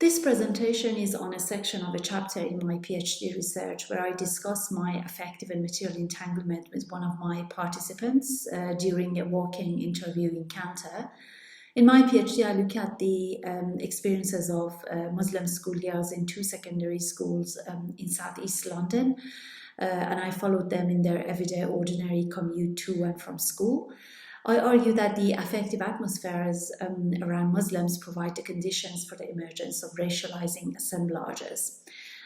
This presentation is on a section of a chapter in my PhD research where I discuss my affective and material entanglement with one of my participants during a walk-in interview encounter. In my PhD, I look at the experiences of Muslim schoolgirls in two secondary schools in southeast London, and I followed them in their everyday ordinary commute to and from school. I argue that the affective atmospheres around Muslims provide the conditions for the emergence of racializing assemblages.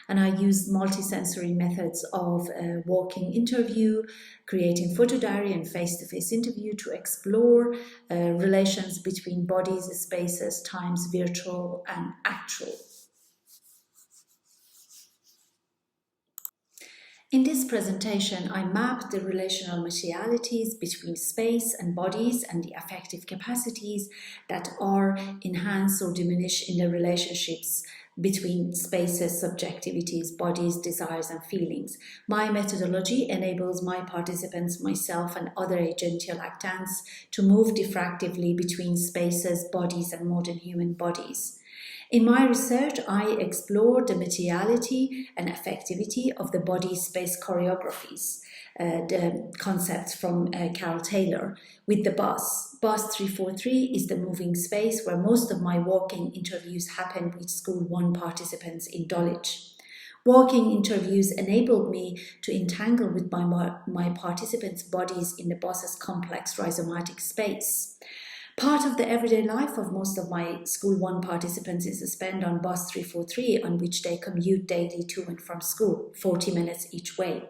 And I used multisensory methods of walking interview, creating photo diary and face-to-face interview to explore relations between bodies, spaces, times, virtual and actual. In this presentation, I mapped the relational materialities between space and bodies and the affective capacities that are enhanced or diminished in the relationships between spaces, subjectivities, bodies, desires, and feelings. My methodology enables my participants, myself, and other agential actants to move diffractively between spaces, bodies, and modern human bodies. In my research, I explored the materiality and affectivity of the body-space choreographies, the concepts from Carol Taylor, with the bus. Bus 343 is the moving space where most of my walking interviews happened with School 1 participants in Dulwich. Walking interviews enabled me to entangle with my participants' bodies in the bus's complex rhizomatic space. Part of the everyday life of most of my School 1 participants is spent on bus 343, on which they commute daily to and from school, 40 minutes each way.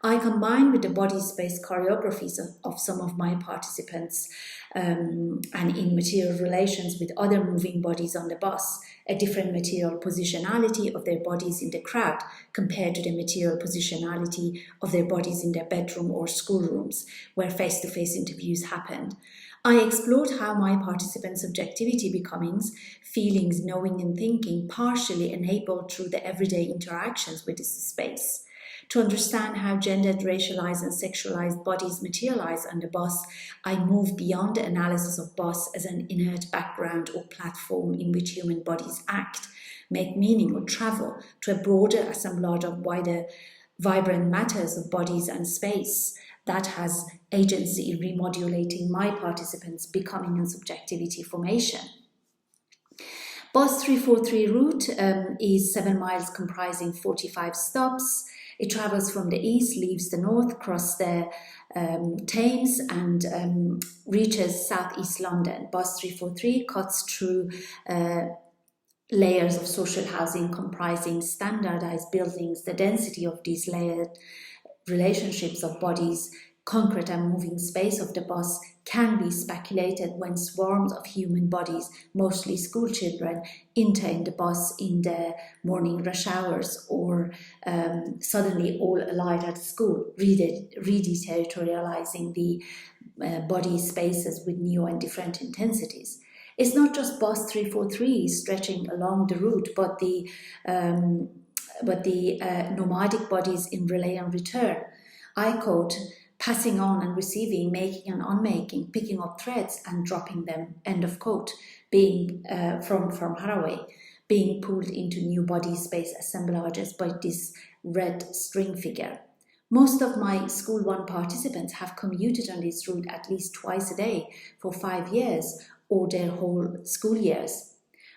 I combine with the body space choreographies of some of my participants and in material relations with other moving bodies on the bus, a different material positionality of their bodies in the crowd compared to the material positionality of their bodies in their bedroom or schoolrooms, where face-to-face interviews happened. I explored how my participants' subjectivity becomings, feelings, knowing and thinking partially enabled through the everyday interactions with this space. To understand how gendered, racialized and sexualized bodies materialize on the bus, I move beyond the analysis of bus as an inert background or platform in which human bodies act, make meaning or travel to a broader assemblage of wider, vibrant matters of bodies and space that has agency in remodulating my participants' becoming and subjectivity formation. Bus 343 route is 7 miles comprising 45 stops. It travels from the east, leaves the north, crosses the Thames and reaches southeast London. Bus 343 cuts through layers of social housing comprising standardized buildings. The density of these layered relationships of bodies, concrete and moving space of the bus can be speculated when swarms of human bodies, mostly school children, enter in the bus in the morning rush hours or suddenly all alight at school, redeterritorializing the body spaces with new and different intensities. It's not just bus 343 stretching along the route, but the nomadic bodies in relay and return. I quote, passing on and receiving, making and unmaking, picking up threads and dropping them, end of quote, being from Haraway, being pulled into new body space assemblages by this red string figure. Most of my School 1 participants have commuted on this route at least twice a day for 5 years or their whole school years.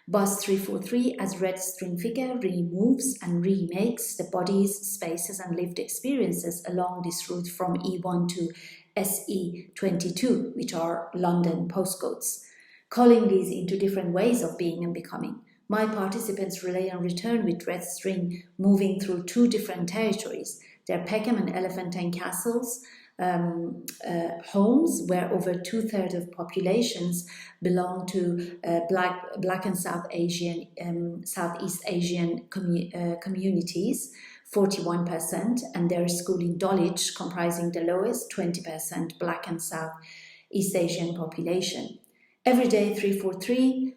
Bus 343 as red string figure removes and remakes the bodies, spaces and lived experiences along this route from E1 to SE22, which are London postcodes, calling these into different ways of being and becoming. My participants relay and return with red string moving through 2 different territories, their Peckham and Elephantine castles, homes where over 2/3 of populations belong to Black and Southeast Asian communities, 41%, and their school in Dulwich comprising the lowest, 20% Black and Southeast Asian population. Every day 343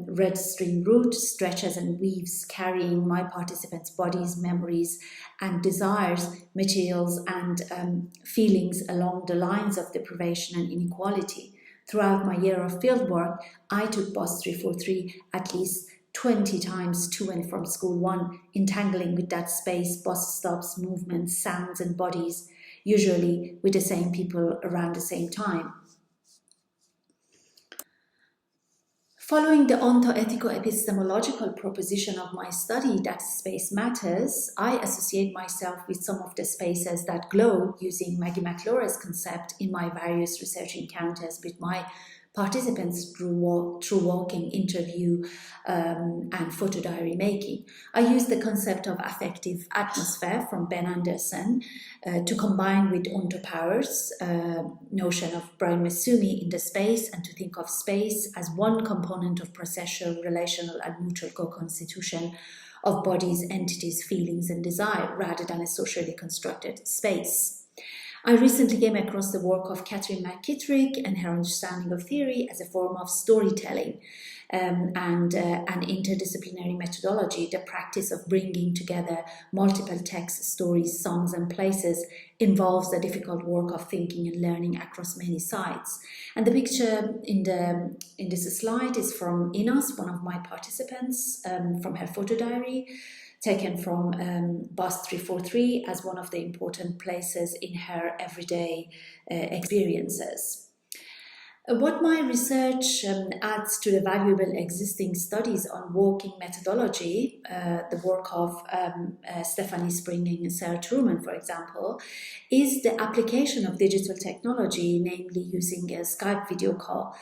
red string route stretches and weaves, carrying my participants' bodies, memories, and desires, materials, and feelings along the lines of deprivation and inequality. Throughout my year of fieldwork, I took bus 343 at least 20 times to and from school, one entangling with that space, bus stops, movements, sounds and bodies, usually with the same people around the same time. Following the ontoethico-epistemological proposition of my study that space matters, I associate myself with some of the spaces that glow using Maggie McLaurin's concept in my various research encounters with my participants through walking, interview, and photo diary making. I use the concept of affective atmosphere from Ben Anderson to combine with Onto Power's notion of Brian Masumi in the space, and to think of space as one component of processual, relational, and mutual co-constitution of bodies, entities, feelings, and desire, rather than a socially constructed space. I recently came across the work of Catherine McKittrick and her understanding of theory as a form of storytelling and an interdisciplinary methodology. The practice of bringing together multiple texts, stories, songs, and places involves the difficult work of thinking and learning across many sites. And the picture in this slide is from Inas, one of my participants, from her photo diary, taken from bus 343 as one of the important places in her everyday experiences. What my research adds to the valuable existing studies on walking methodology, the work of Stephanie Springing and Sarah Truman, for example, is the application of digital technology, namely using a Skype video call,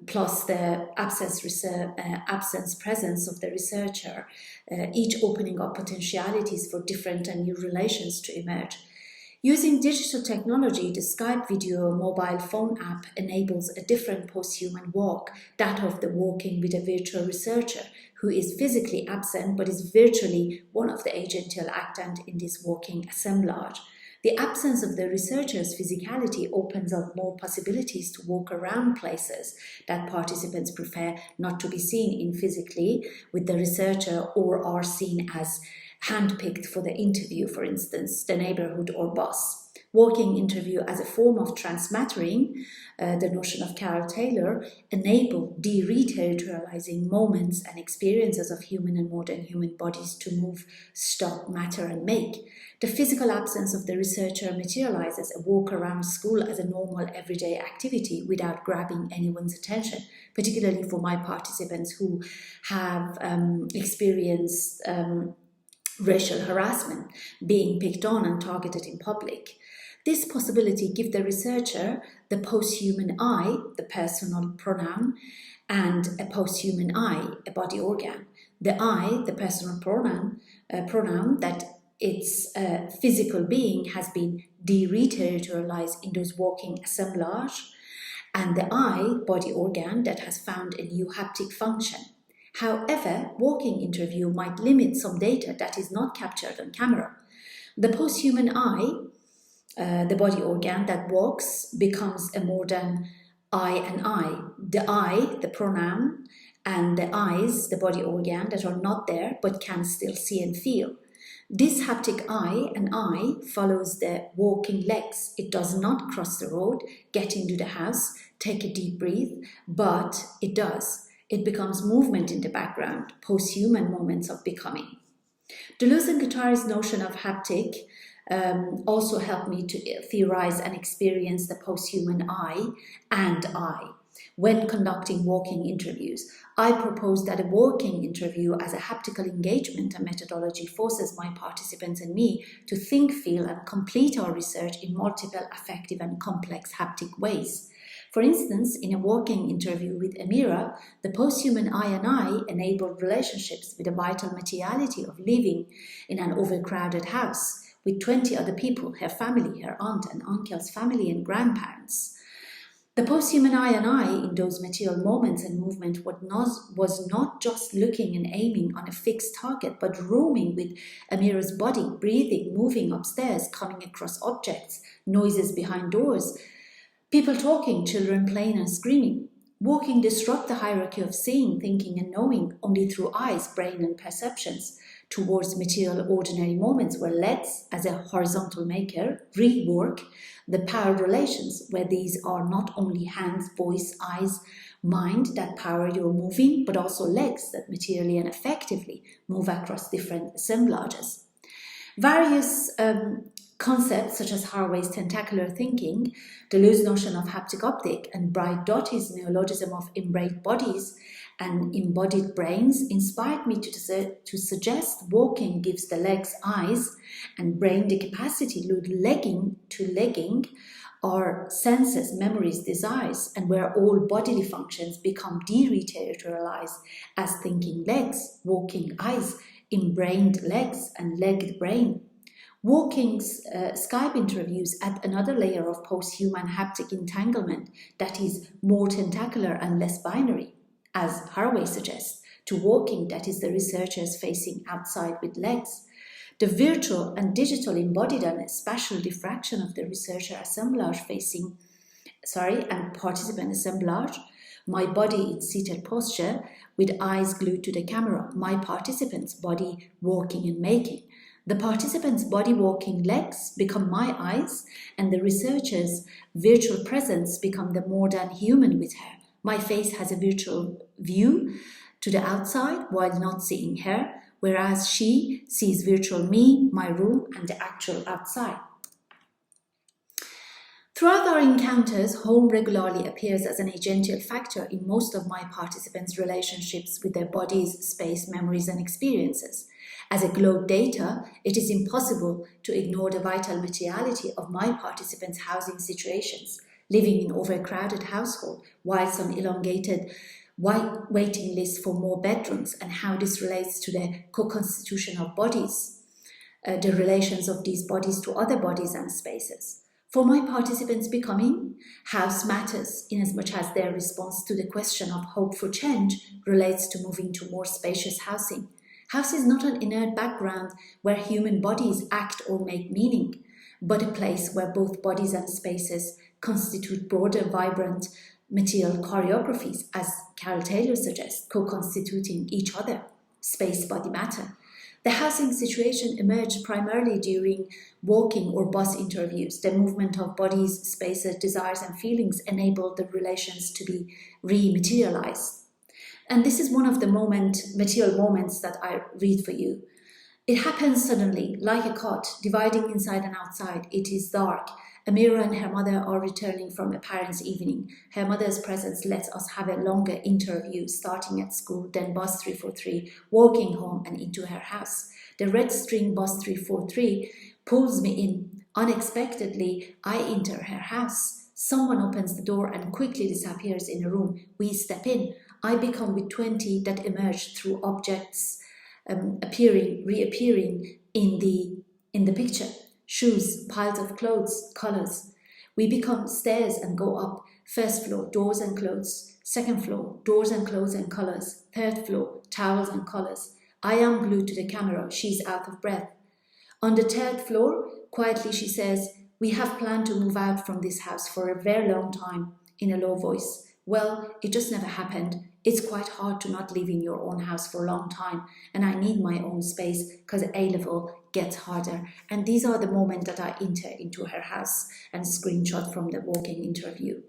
plus the absence presence of the researcher, each opening up potentialities for different and new relations to emerge. Using digital technology, the Skype video mobile phone app enables a different post-human walk, that of the walking with a virtual researcher who is physically absent but is virtually one of the agential actants in this walking assemblage. The absence of the researcher's physicality opens up more possibilities to walk around places that participants prefer not to be seen in physically with the researcher, or are seen as handpicked for the interview, for instance, the neighborhood or bus. Walking interview as a form of transmattering, the notion of Carol Taylor, enable de-reterritorializing moments and experiences of human and modern human bodies to move, stop, matter, and make. The physical absence of the researcher materializes a walk around school as a normal everyday activity without grabbing anyone's attention, particularly for my participants who have experienced racial harassment, being picked on and targeted in public. This possibility gives the researcher the post-human I, the personal pronoun, and a post-human I, a body organ. The I, the personal pronoun that its physical being has been de-reterritorialized in those walking assemblage, and the I, body organ, that has found a new haptic function. However, walking interview might limit some data that is not captured on camera. The post-human I, the body organ that walks, becomes a more than I and I. The I, the pronoun, and the eyes, the body organ, that are not there but can still see and feel. This haptic I and I follows the walking legs. It does not cross the road, get into the house, take a deep breath, but it does. It becomes movement in the background, post-human moments of becoming. Deleuze and Guattari's notion of haptic also helped me to theorize and experience the post-human I and I. When conducting walking interviews, I propose that a walking interview as a haptical engagement and methodology forces my participants and me to think, feel, and complete our research in multiple affective and complex haptic ways. For instance, in a walking interview with Amira, the post-human I and I enabled relationships with the vital materiality of living in an overcrowded house with 20 other people, her family, her aunt and uncle's family and grandparents. The post-human I and I in those material moments and movement was not just looking and aiming on a fixed target, but roaming with Amira's body, breathing, moving upstairs, coming across objects, noises behind doors, people talking, children playing and screaming. Walking disrupt the hierarchy of seeing, thinking and knowing only through eyes, brain and perceptions towards material ordinary moments where let's, as a horizontal maker, rework the power relations where these are not only hands, voice, eyes, mind that power your moving, but also legs that materially and effectively move across different assemblages. Various concepts such as Haraway's tentacular thinking, the loose notion of haptic optic, and Bright Doty's neologism of embodied bodies and embodied brains inspired me to suggest walking gives the legs eyes and brain the capacity to legging or senses, memories, desires, and where all bodily functions become deterritorialized as thinking legs, walking eyes, embrained legs, and legged brain. Walking's Skype interviews add another layer of post-human haptic entanglement that is more tentacular and less binary, as Haraway suggests, to walking that is the researchers facing outside with legs. The virtual and digital embodied and spatial diffraction of the researcher assemblage and participant assemblage, my body in seated posture with eyes glued to the camera, my participant's body walking and making. The participant's body walking legs become my eyes, and the researcher's virtual presence become the more than human with her. My face has a virtual view to the outside while not seeing her, whereas she sees virtual me, my room, and the actual outside. Throughout our encounters, home regularly appears as an agential factor in most of my participants' relationships with their bodies, space, memories, and experiences. As a glowed data, it is impossible to ignore the vital materiality of my participants' housing situations, living in overcrowded household, whilst on elongated waiting lists for more bedrooms, and how this relates to the co-constitution of bodies, the relations of these bodies to other bodies and spaces. For my participants becoming, house matters inasmuch as their response to the question of hope for change relates to moving to more spacious housing. House is not an inert background where human bodies act or make meaning, but a place where both bodies and spaces constitute broader, vibrant, material choreographies, as Carol Taylor suggests, co-constituting each other, space, body, matter. The housing situation emerged primarily during walking or bus interviews. The movement of bodies, spaces, desires, and feelings enabled the relations to be rematerialized. And this is one of the material moments that I read for you. It happens suddenly, like a cot, dividing inside and outside. It is dark. Amira and her mother are returning from a parents' evening. Her mother's presence lets us have a longer interview, starting at school, then bus 343, walking home and into her house. The red string bus 343 pulls me in. Unexpectedly, I enter her house. Someone opens the door and quickly disappears in a room. We step in. I become with 20 that emerge through objects reappearing in the picture. Shoes, piles of clothes, colors. We become stairs and go up. First floor, doors and clothes. Second floor, doors and clothes and colors. Third floor, towels and colors. I am glued to the camera. She's out of breath. On the third floor, quietly she says, "We have planned to move out from this house for a very long time," in a low voice. Well, it just never happened. It's quite hard to not live in your own house for a long time, and I need my own space because A-level gets harder. And these are the moments that I enter into her house and screenshot from the walking interview.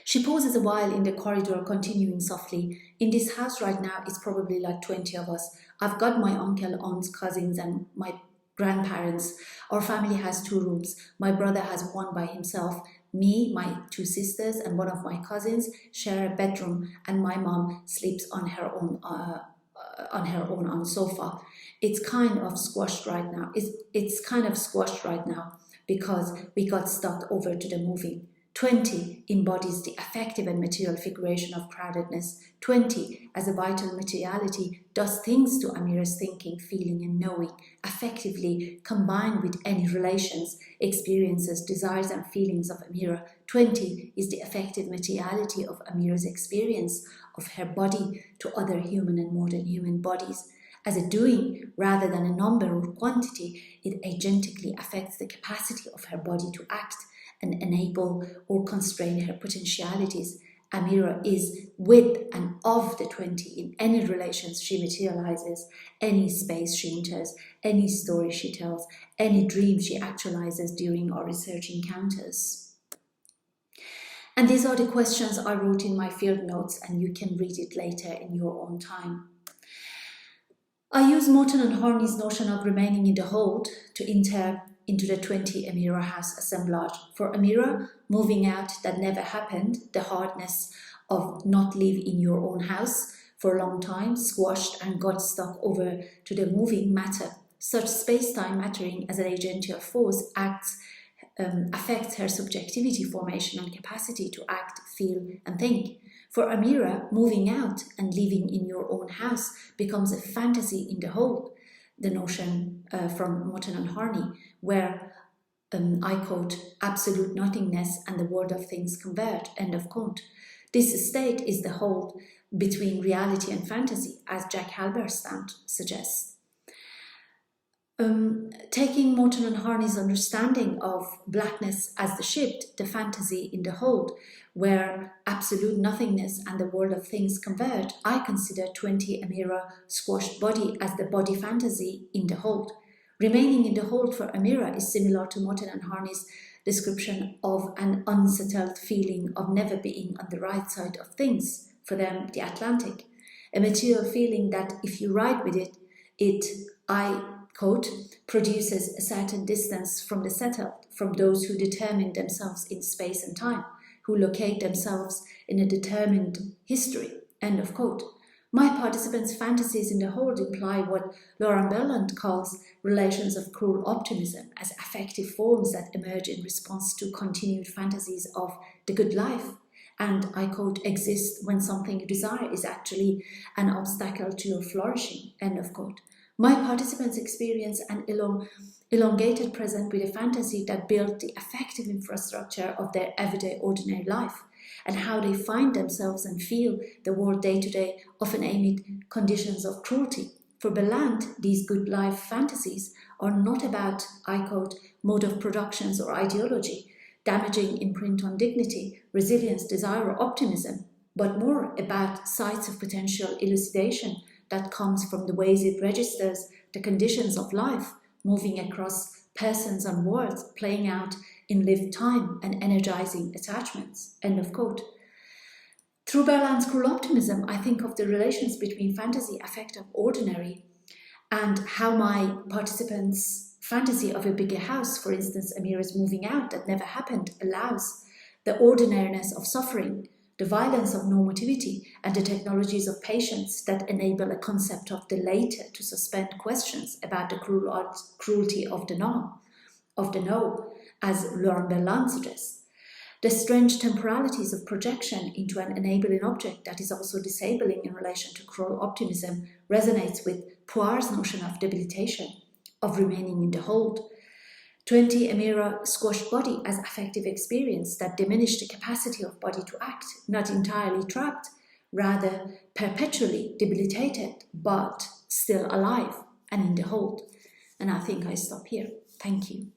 She pauses a while in the corridor, continuing softly. "In this house right now, it's probably like 20 of us. I've got my uncle, aunts, cousins, and my grandparents. Our family has 2 rooms. My brother has one by himself. Me, my 2 sisters, and one of my cousins share a bedroom, and my mom sleeps on her own on sofa. It's kind of squashed right now. It's kind of squashed right now because we got stuck over to the moving. 20 embodies the affective and material figuration of crowdedness. 20, as a vital materiality, does things to Amira's thinking, feeling, and knowing, effectively combined with any relations, experiences, desires, and feelings of Amira. 20 is the affective materiality of Amira's experience of her body to other human and more than human bodies. As a doing, rather than a number or quantity, it agentically affects the capacity of her body to act and enable or constrain her potentialities. Amira is with and of the 20 in any relations she materializes, any space she enters, any story she tells, any dream she actualizes during our research encounters. And these are the questions I wrote in my field notes, and you can read it later in your own time. I use Morton and Horney's notion of remaining in the hold to enter into the 20 Amira house assemblage. For Amira, moving out that never happened, the hardness of not living in your own house for a long time, squashed and got stuck over to the moving matter. Such space-time mattering as an agential force affects her subjectivity formation and capacity to act, feel and think. For Amira, moving out and living in your own house becomes a fantasy in the whole, the notion from Morton and Horney, where, I quote, absolute nothingness and the world of things converge, end of quote. This state is the hold between reality and fantasy, as Jack Halberstam suggests. Taking Morton and Horney's understanding of blackness as the shift, the fantasy in the hold, where absolute nothingness and the world of things converge, I consider 20 Amira squashed body as the body fantasy in the hold. Remaining in the hold for Amira is similar to Morton and Horney's description of an unsettled feeling of never being on the right side of things, for them the Atlantic. A material feeling that if you ride with it, I quote, produces a certain distance from the settled, from those who determine themselves in space and time, who locate themselves in a determined history, end of quote. My participants' fantasies in the hold imply what Laurent Berland calls relations of cruel optimism as affective forms that emerge in response to continued fantasies of the good life, and, I quote, exist when something you desire is actually an obstacle to your flourishing, end of quote. My participants experience an elongated present with a fantasy that built the affective infrastructure of their everyday ordinary life, and how they find themselves and feel the world day to day, often amid conditions of cruelty. For Berland, these good life fantasies are not about, I quote, mode of productions or ideology, damaging imprint on dignity, resilience, desire or optimism, but more about sites of potential elucidation that comes from the ways it registers the conditions of life, moving across persons and worlds, playing out in lived time and energizing attachments, end of quote. Through Berland's cruel optimism, I think of the relations between fantasy, affective, ordinary, and how my participants' fantasy of a bigger house, for instance, Amira's moving out that never happened, allows the ordinariness of suffering, the violence of normativity, and the technologies of patience that enable a concept of the later to suspend questions about the cruelty of the no, as Laurent Berland suggests. The strange temporalities of projection into an enabling object that is also disabling in relation to cruel optimism resonates with Poir's notion of debilitation, of remaining in the hold. 20 Amira squashed body as affective experience that diminished the capacity of body to act, not entirely trapped, rather perpetually debilitated, but still alive and in the hold. And I think I stop here. Thank you.